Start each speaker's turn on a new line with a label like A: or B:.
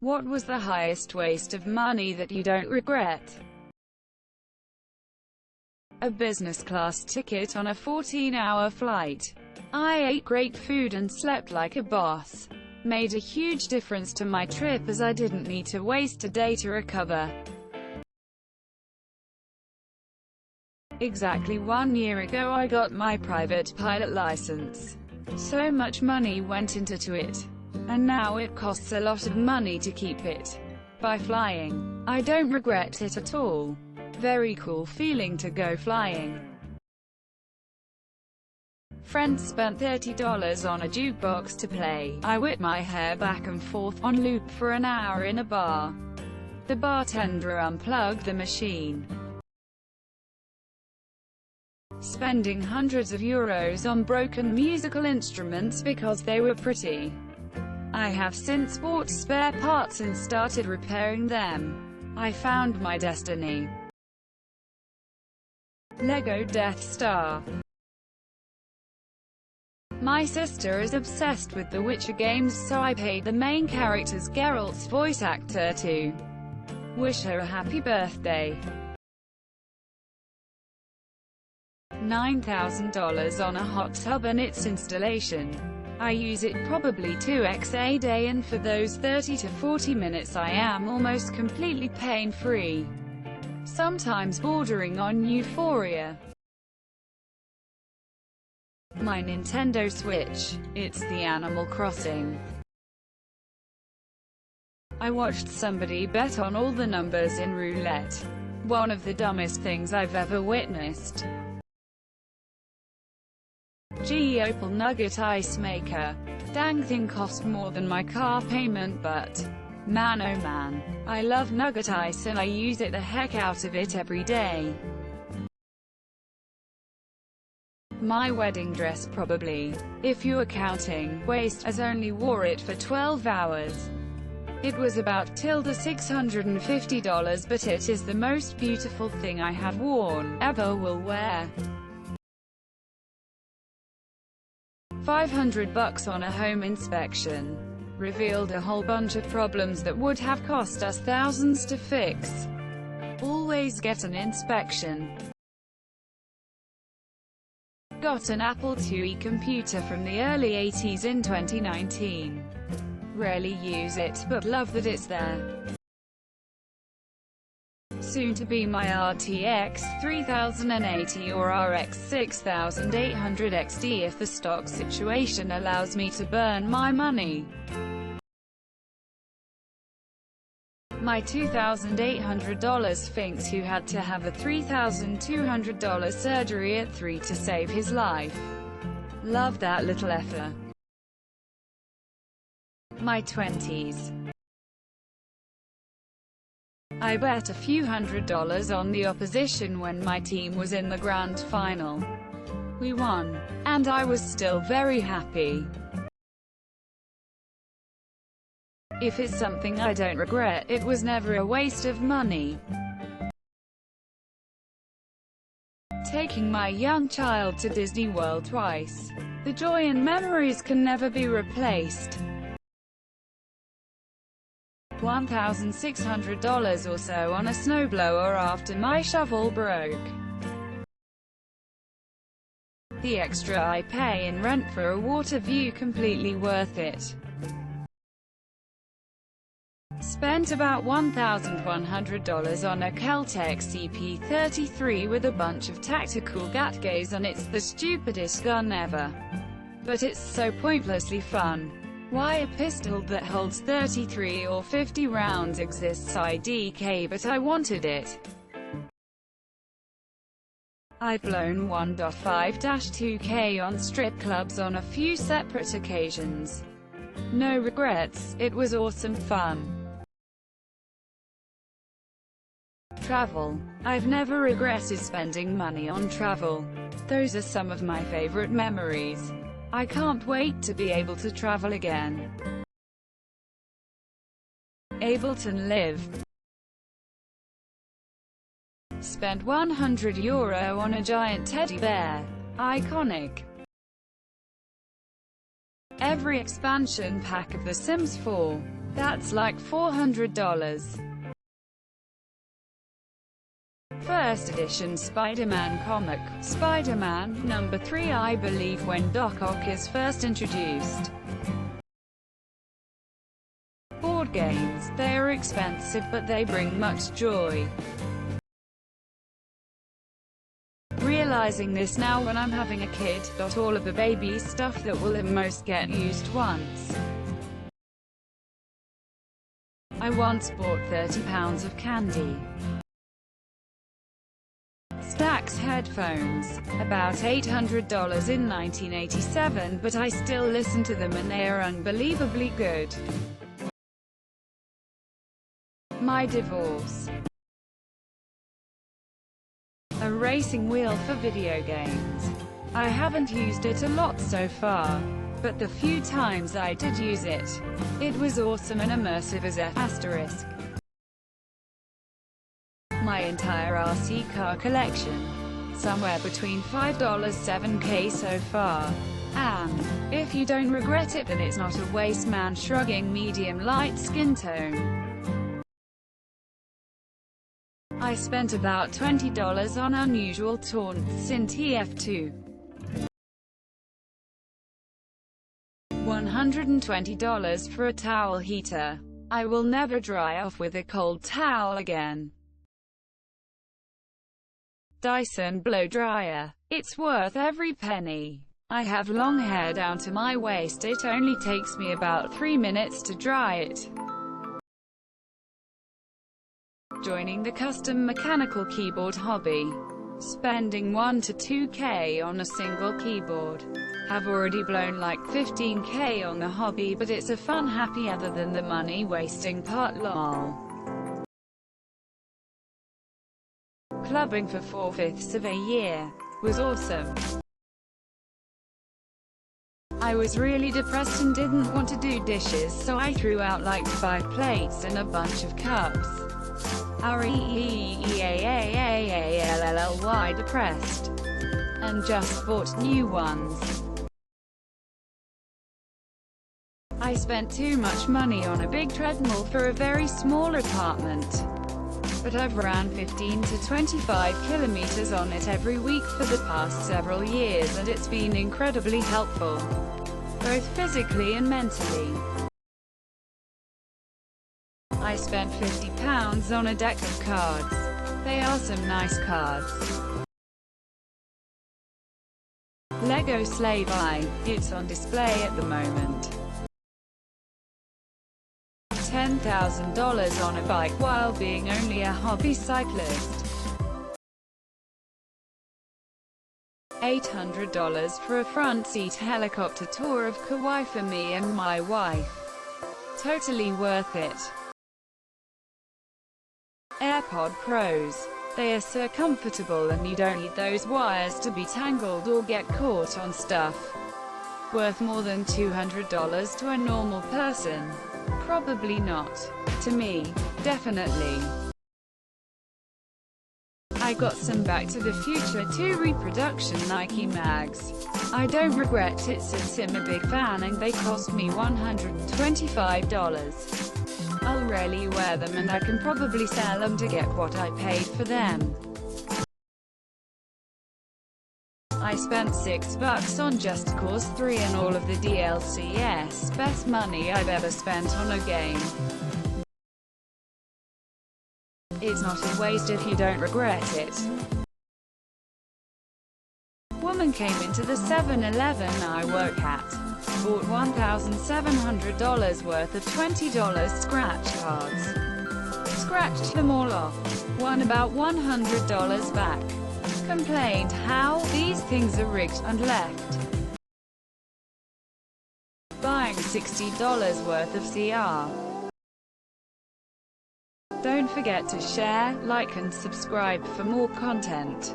A: What was the highest waste of money that you don't regret? A business class ticket on a 14-hour flight. I ate great food and slept like a boss. Made a huge difference to my trip as I didn't need to waste a day to recover. Exactly 1 year ago I got my private pilot license. So much money went into it. And now it costs a lot of money to keep it. By flying. I don't regret it at all. Very cool feeling to go flying. Friends spent $30 on a jukebox to play. I whipped my hair back and forth on loop for an hour in a bar. The bartender unplugged the machine. Spending hundreds of euros on broken musical instruments because they were pretty. I have since bought spare parts and started repairing them. I found my destiny. Lego Death Star. My sister is obsessed with the Witcher games, so I paid the main character's Geralt's voice actor to wish her a happy birthday. $9,000 on a hot tub and its installation. I use it probably 2x a day, and for those 30 to 40 minutes I am almost completely pain-free. Sometimes bordering on euphoria. My Nintendo Switch. It's the Animal Crossing. I watched somebody bet on all the numbers in roulette. One of the dumbest things I've ever witnessed. GE Opal Nugget Ice Maker. Dang thing cost more than my car payment, but man oh man, I love Nugget Ice and I use it the heck out of it every day. My wedding dress probably, if you're counting waste, as only wore it for 12 hours. It was about $650, but it is the most beautiful thing I have worn, ever will wear. $500 on a home inspection. Revealed a whole bunch of problems that would have cost us thousands to fix. Always get an inspection. Got an Apple IIe computer from the early 80s in 2019. Rarely use it, but love that it's there. Soon to be my RTX 3080 or RX 6800 XT if the stock situation allows me to burn my money. My $2,800 Sphinx who had to have a $3,200 surgery at 3 to save his life. Love that little effer. My 20s. I bet a few $100s on the opposition when my team was in the grand final. We won. And I was still very happy. If it's something I don't regret, it was never a waste of money. Taking my young child to Disney World twice. The joy and memories can never be replaced. $1,600 or so on a snowblower after my shovel broke. The extra I pay in rent for a water view completely worth it. Spent about $1,100 on a Kel-Tec CP33 with a bunch of tactical gatgaze on. It's the stupidest gun ever. But it's so pointlessly fun. Why a pistol that holds 33 or 50 rounds exists IDK, but I wanted it. I've blown 1.5-2K on strip clubs on a few separate occasions. No regrets, it was awesome fun. Travel. I've never regretted spending money on travel. Those are some of my favorite memories. I can't wait to be able to travel again. Ableton Live. Spent €100 on a giant teddy bear. Iconic. Every expansion pack of The Sims 4. That's like $400. First edition Spider-Man comic, Spider-Man number 3. I believe when Doc Ock is first introduced. Board games, they are expensive but they bring much joy. Realizing this now when I'm having a kid, all of the baby stuff that will at most get used once. I once bought 30 pounds of candy. Stax headphones, about $800 in 1987, but I still listen to them and they are unbelievably good. My divorce. A racing wheel for video games. I haven't used it a lot so far, but the few times I did use it, it was awesome and immersive as F***. My entire RC car collection. Somewhere between $5–7K so far. And if you don't regret it, then it's not a waste. Man shrugging, medium light skin tone. I spent about $20 on unusual taunts in TF2. $120 for a towel heater. I will never dry off with a cold towel again. Dyson blow dryer. It's worth every penny. I have long hair down to my waist. It only takes me about 3 minutes to dry it. Joining the custom mechanical keyboard hobby. Spending $1 to $2K on a single keyboard. Have already blown like $15K on the hobby, but it's a fun happy other than the money wasting part. Lol. Clubbing for 4/5 of a year. Was awesome. I was really depressed and didn't want to do dishes, so I threw out like 5 plates and a bunch of cups. REEEAAALLY depressed. And just bought new ones. I spent too much money on a big treadmill for a very small apartment. But I've ran 15 to 25 kilometers on it every week for the past several years and it's been incredibly helpful. Both physically and mentally. I spent £50 on a deck of cards. They are some nice cards. Lego Slave Eye. It's on display at the moment. $10,000 on a bike while being only a hobby cyclist. $800 for a front seat helicopter tour of Kauai for me and my wife. Totally worth it. AirPod Pros. They are so comfortable and you don't need those wires to be tangled or get caught on stuff. Worth more than $200 to a normal person. Probably not. To me, definitely. I got some Back to the Future 2 reproduction Nike mags. I don't regret it since I'm a big fan and they cost me $125. I'll rarely wear them and I can probably sell them to get what I paid for them. I spent $6 on Just Cause 3 and all of the DLCs. Best money I've ever spent on a game. It's not a waste if you don't regret it. Woman came into the 7-Eleven I work at. Bought $1,700 worth of $20 scratch cards. Scratched them all off. Won about $100 back. Complained how these things are rigged and left. Buying $60 worth of CR. Don't forget to share, like and subscribe for more content.